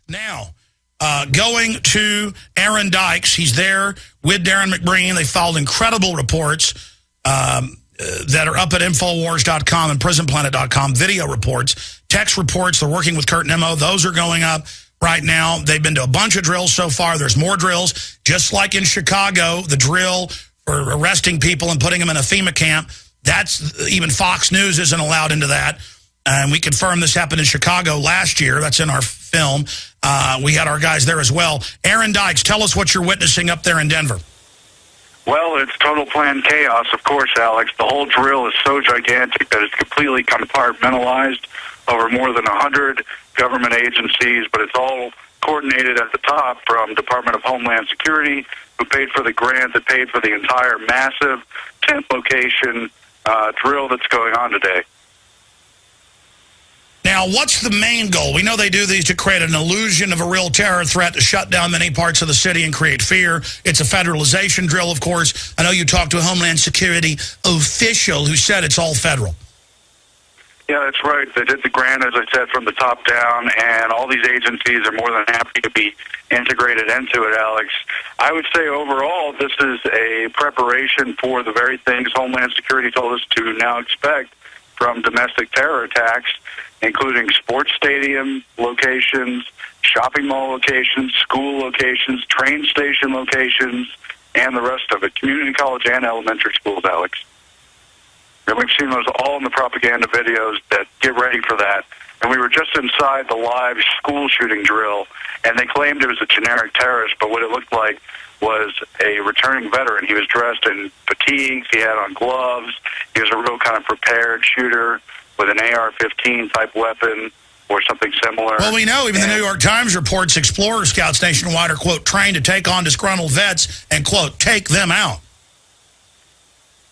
Now, going to Aaron Dykes. He's there with Darren McBreen. They filed incredible reports that are up at Infowars.com and PrisonPlanet.com, video reports, text reports. They're working with Kurt Nimmo. Those are going up right now. They've been to a bunch of drills so far. There's more drills. Just like in Chicago, the drill for arresting people and putting them in a FEMA camp, that's even Fox News isn't allowed into that. And we confirmed this happened in Chicago last year. That's in our film. We had our guys there as well. Aaron Dykes, tell us what you're witnessing up there in Denver. Well, it's total planned chaos, of course, Alex. The whole drill is so gigantic that it's completely compartmentalized over more than 100 government agencies, but it's all coordinated at the top from Department of Homeland Security, who paid for the grant that paid for the entire massive 10-location drill that's going on today. Now, what's the main goal? We know they do these to create an illusion of a real terror threat, to shut down many parts of the city and create fear. It's a federalization drill, of course. I know you talked to a Homeland Security official who said it's all federal. Yeah, that's right. They did the grant, as I said, from the top down, and all these agencies are more than happy to be integrated into it, Alex. I would say overall this is a preparation for the very things Homeland Security told us to now expect from domestic terror attacks, including sports stadium locations, shopping mall locations, school locations, train station locations, and the rest of it, community college and elementary schools, Alex. And we've seen those all in the propaganda videos that get ready for that. And we were just inside the live school shooting drill, and they claimed it was a generic terrorist, but what it looked like was a returning veteran. He was dressed in fatigues, he had on gloves, he was a real kind of prepared shooter with an AR-15 type weapon or something similar. Well, we know even the New York Times reports Explorer Scouts nationwide are, quote, trained to take on disgruntled vets and, quote, take them out.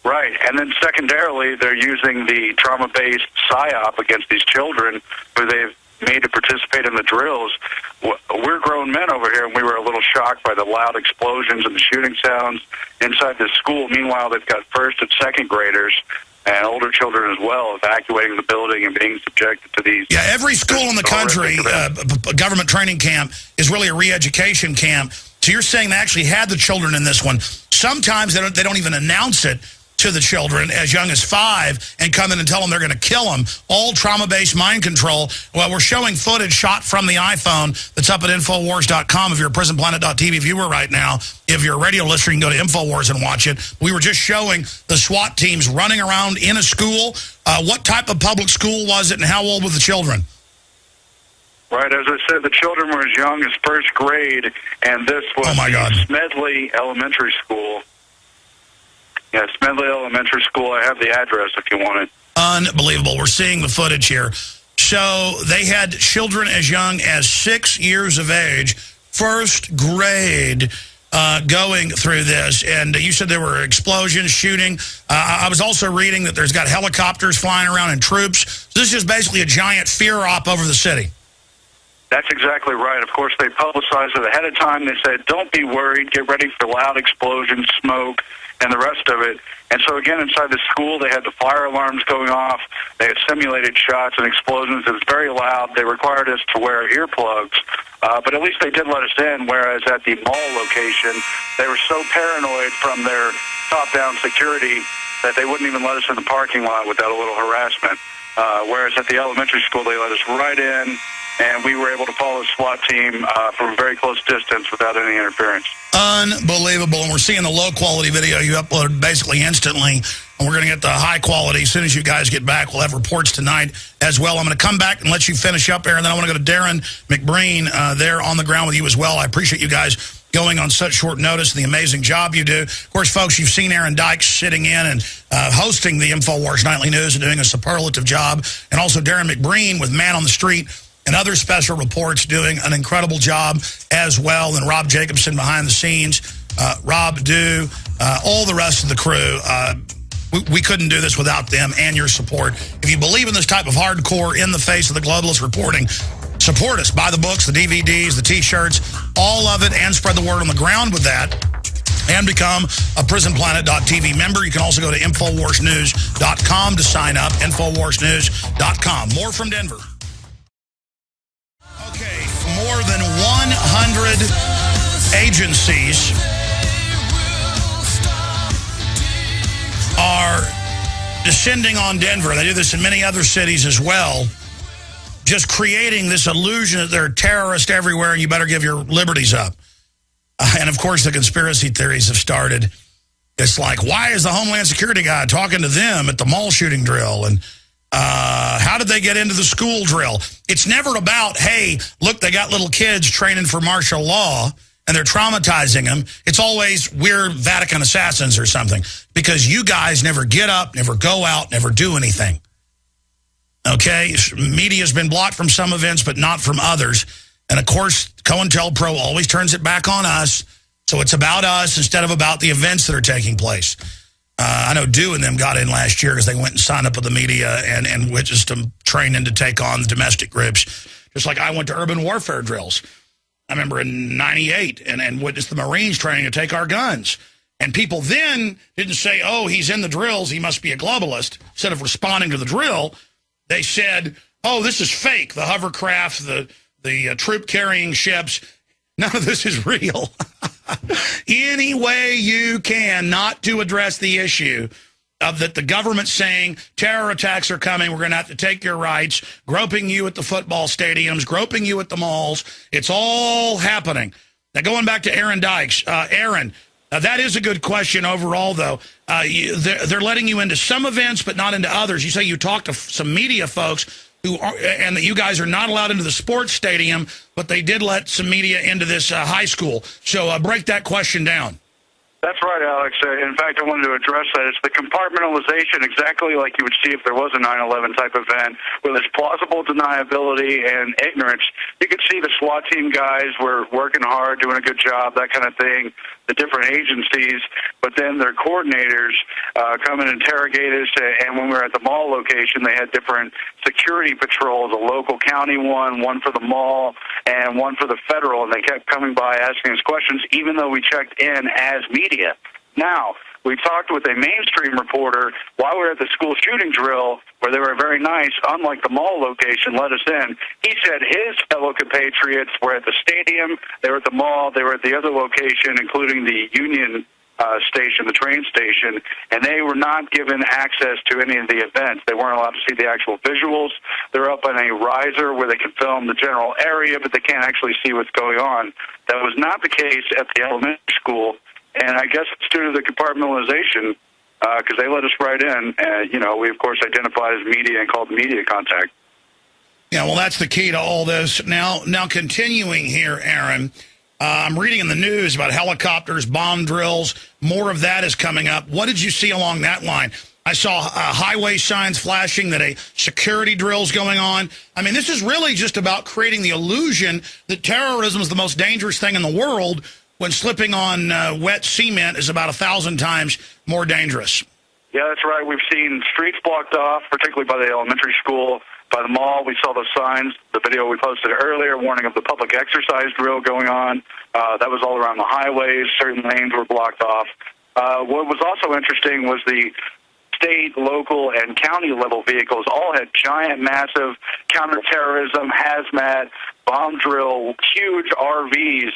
Right, and then secondarily, they're using the trauma-based PSYOP against these children who they've made to participate in the drills. We're grown men over here, and we were a little shocked by the loud explosions and the shooting sounds inside this school. Meanwhile, they've got first and second graders and older children as well evacuating the building and being subjected to these. Yeah, every school in the country, government training camp, is really a re-education camp. So you're saying they actually had the children in this one. Sometimes they don't even announce it to the children as young as 5 and come in and tell them they're going to kill them. All trauma-based mind control. Well, we're showing footage shot from the iPhone that's up at Infowars.com. If you're a PrisonPlanet.tv viewer right now, if you're a radio listener, you can go to Infowars and watch it. We were just showing the SWAT teams running around in a school. What type of public school was it, and how old were the children? Right, as I said, the children were as young as first grade, and this was Smedley Elementary School. Yeah, Smedley Elementary School. I have the address if you want it. Unbelievable. We're seeing the footage here. So they had children as young as 6 years of age, first grade, going through this. And you said there were explosions, shooting. I was also reading that there's got helicopters flying around and troops. So this is basically a giant fear op over the city. That's exactly right. Of course, they publicized it ahead of time. They said, don't be worried. Get ready for loud explosions, smoke, and the rest of it. And so, again, inside the school, they had the fire alarms going off. They had simulated shots and explosions. It was very loud. They required us to wear earplugs. But at least they did let us in, whereas at the mall location, they were so paranoid from their top-down security that they wouldn't even let us in the parking lot without a little harassment. Whereas at the elementary school, they let us right in, and we were able to follow the SWAT team from a very close distance without any interference. Unbelievable. And we're seeing the low-quality video you uploaded basically instantly, and we're going to get the high quality as soon as you guys get back. We'll have reports tonight as well. I'm going to come back and let you finish up there, and then I want to go to Darren McBreen there on the ground with you as well. I appreciate you guys going on such short notice and the amazing job you do. Of course, folks, you've seen Aaron Dykes sitting in and hosting the InfoWars Nightly News and doing a superlative job, and also Darren McBreen with Man on the Street and other special reports doing an incredible job as well. And Rob Jacobson behind the scenes, Rob Dew, all the rest of the crew. We couldn't do this without them and your support. If you believe in this type of hardcore, in the face of the globalist reporting, support us. Buy the books, the DVDs, the T-shirts, all of it, and spread the word on the ground with that. And become a PrisonPlanet.tv member. You can also go to InfoWarsNews.com to sign up. InfoWarsNews.com. More from Denver. Okay, more than good agencies are descending on Denver. They do this in many other cities as well, just creating this illusion that there are terrorists everywhere and you better give your liberties up. And, of course, the conspiracy theories have started. It's like, why is the Homeland Security guy talking to them at the mall shooting drill? And how did they get into the school drill? It's never about, hey, look, they got little kids training for martial law and they're traumatizing them. It's always, we're Vatican assassins or something, because you guys never get up, never go out, never do anything. Okay? Media's been blocked from some events, but not from others. And, of course, COINTELPRO always turns it back on us. So it's about us instead of about the events that are taking place. I know Dew and them got in last year because they went and signed up with the media and witnessed them training to take on the domestic groups. Just like I went to urban warfare drills. I remember in 98 and witnessed the Marines training to take our guns. And people then didn't say, oh, he's in the drills, he must be a globalist. Instead of responding to the drill, they said, oh, this is fake. The hovercraft, the troop-carrying ships, none of this is real. Any way you can not to address the issue of that the government's saying terror attacks are coming, we're going to have to take your rights, groping you at the football stadiums, groping you at the malls. It's all happening. Now, going back to Aaron Dykes. Aaron, that is a good question overall, though. They're letting you into some events, but not into others. You say you talked to some media folks who are, and that you guys are not allowed into the sports stadium, but they did let some media into this high school. So break that question down. That's right, Alex. In fact, I wanted to address that. It's the compartmentalization, exactly like you would see if there was a 9/11 type event, where there's plausible deniability and ignorance. You could see the SWAT team guys were working hard, doing a good job, that kind of thing, the different agencies, but then their coordinators come and interrogate us, and when we were at the mall location, they had different security patrols, a local county one for the mall, and one for the federal, and they kept coming by asking us questions, even though we checked in as media. Now, we talked with a mainstream reporter while we were at the school shooting drill, where they were very nice, unlike the mall location, let us in. He said his fellow compatriots were at the stadium, they were at the mall, they were at the other location, including the Union station, the train station, and they were not given access to any of the events. They weren't allowed to see the actual visuals. They're up on a riser where they can film the general area, but they can't actually see what's going on. That was not the case at the elementary school, and I guess it's due to the compartmentalization, because they let us right in. We, of course, identified as media and called media contact. Yeah, well, that's the key to all this. Now continuing here, Aaron, I'm reading in the news about helicopters, bomb drills. More of that is coming up. What did you see along that line? I saw highway signs flashing that a security drill's going on. I mean, this is really just about creating the illusion that terrorism is the most dangerous thing in the world, when slipping on wet cement is about 1,000 times more dangerous. Yeah, that's right. We've seen streets blocked off, particularly by the elementary school. By the mall, we saw those signs. The video we posted earlier, warning of the public exercise drill going on. That was all around the highways. Certain lanes were blocked off. What was also interesting was the state, local, and county-level vehicles all had giant, massive counterterrorism, hazmat, bomb drill, huge RVs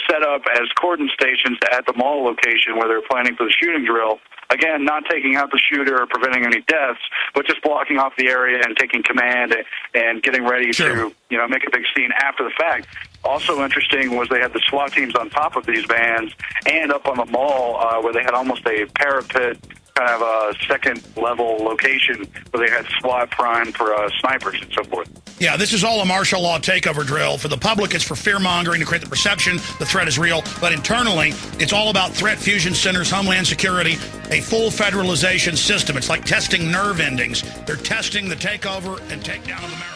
set up as cordon stations at the mall location where they were planning for the shooting drill. Again, not taking out the shooter or preventing any deaths, but just blocking off the area and taking command and getting ready to, make a big scene after the fact. Also interesting was they had the SWAT teams on top of these vans and up on the mall where they had almost a parapet, kind of a second-level location where they had SWAT primed for snipers and so forth. Yeah, this is all a martial law takeover drill. For the public, it's for fear-mongering to create the perception the threat is real. But internally, it's all about threat fusion centers, homeland security, a full federalization system. It's like testing nerve endings. They're testing the takeover and takedown of America.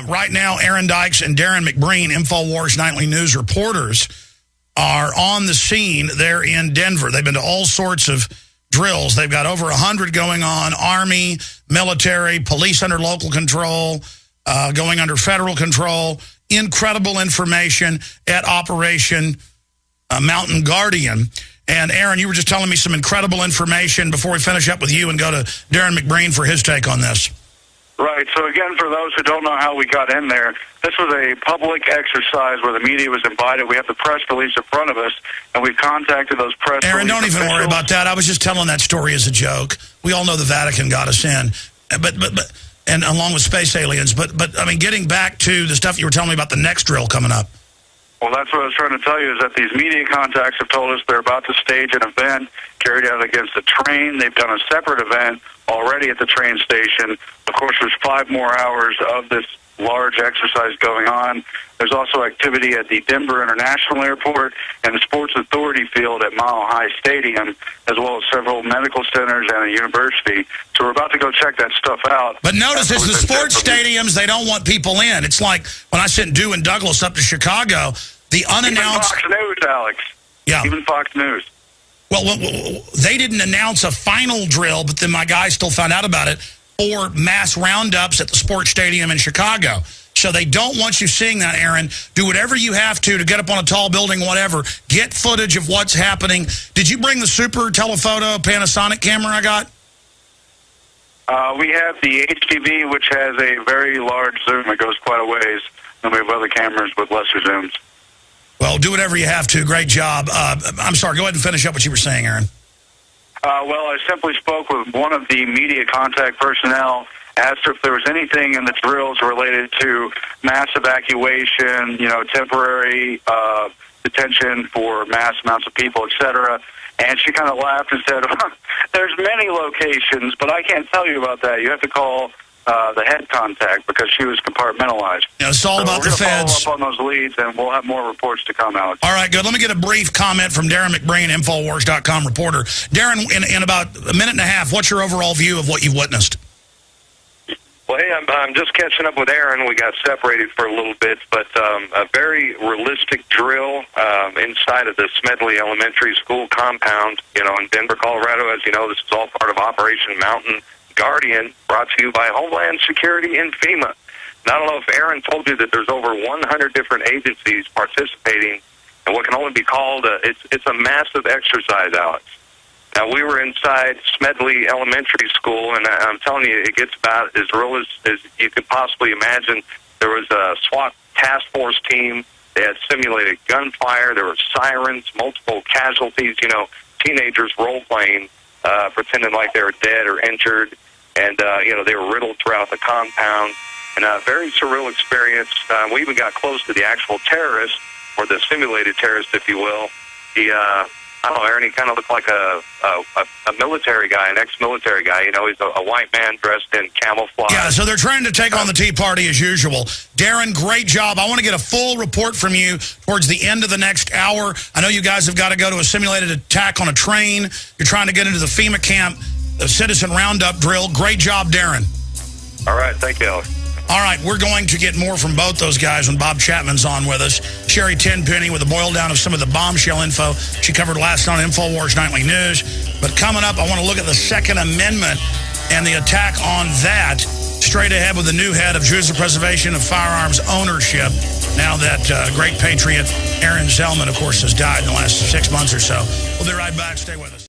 Right now, Aaron Dykes and Darren McBreen, InfoWars Nightly News reporters, are on the scene there in Denver. They've been to all sorts of drills. They've got over 100 going on, Army, military, police under local control, going under federal control. Incredible information at Operation Mountain Guardian. And Aaron, you were just telling me some incredible information before we finish up with you and go to Darren McBreen for his take on this. Right. So again, for those who don't know how we got in there, this was a public exercise where the media was invited. We have the press release in front of us, and we've contacted those press Aaron, don't even officials. worry about that. I was just telling that story as a joke. We all know the Vatican got us in, but and along with space aliens. But I mean, getting back to the stuff you were telling me about the next drill coming up. Well, that's what I was trying to tell you, is that these media contacts have told us they're about to stage an event carried out against a train. They've done a separate event already at the train station. Of course, there's 5 more hours of this large exercise going on. There's also activity at the Denver International Airport and the Sports Authority Field at Mile High Stadium, as well as several medical centers and a university. So we're about to go check that stuff out. But notice it's the sports stadiums, they don't want people in. It's like when I sent Dew and Douglas up to Chicago, the unannounced... Even Fox News, Alex. Yeah. Even Fox News. Well, they didn't announce a final drill, but then my guys still found out about it, for mass roundups at the sports stadium in Chicago. So they don't want you seeing that, Aaron. Do whatever you have to get up on a tall building, whatever. Get footage of what's happening. Did you bring the super telephoto Panasonic camera I got? We have the HDV, which has a very large zoom. It goes quite a ways. And we have other cameras with lesser zooms. Well, do whatever you have to. Great job. I'm sorry. Go ahead and finish up what you were saying, Aaron. Well, I simply spoke with one of the media contact personnel, asked her if there was anything in the drills related to mass evacuation, temporary detention for mass amounts of people, etc. And she kind of laughed and said, there's many locations, but I can't tell you about that. You have to call the head contact, because she was compartmentalized. It's all about the feds. Follow up on those leads, and we'll have more reports to come out. All right, good. Let me get a brief comment from Darren McBreen, Infowars.com reporter. Darren, in about a minute and a half, what's your overall view of what you've witnessed? Well, hey, I'm just catching up with Aaron. We got separated for a little bit, but a very realistic drill inside of the Smedley Elementary School compound, in Denver, Colorado. As you know, this is all part of Operation Mountain Guardian, brought to you by Homeland Security and FEMA. Now, I don't know if Aaron told you that there's over 100 different agencies participating in what can only be called it's a massive exercise, Alex. Now, we were inside Smedley Elementary School, and I'm telling you, it gets about as real as you could possibly imagine. There was a SWAT task force team. They had simulated gunfire. There were sirens, multiple casualties, teenagers role-playing, pretending like they were dead or injured. And, they were riddled throughout the compound. And a very surreal experience. We even got close to the actual terrorist, or the simulated terrorist, if you will. He, I don't know, Aaron, he kind of looked like a military guy, an ex-military guy. He's a white man dressed in camouflage. Yeah, so they're trying to take on the Tea Party as usual. Darren, great job. I want to get a full report from you towards the end of the next hour. I know you guys have got to go to a simulated attack on a train. You're trying to get into the FEMA camp, the Citizen Roundup drill. Great job, Darren. All right, thank you, Alex. All right, we're going to get more from both those guys when Bob Chapman's on with us. Sherry Tenpenny with a boil down of some of the bombshell info she covered last night on InfoWars Nightly News. But coming up, I want to look at the Second Amendment and the attack on that, straight ahead with the new head of Judicial Preservation of Firearms Ownership, now that great patriot Aaron Zellman, of course, has died in the last 6 months or so. We'll be right back. Stay with us.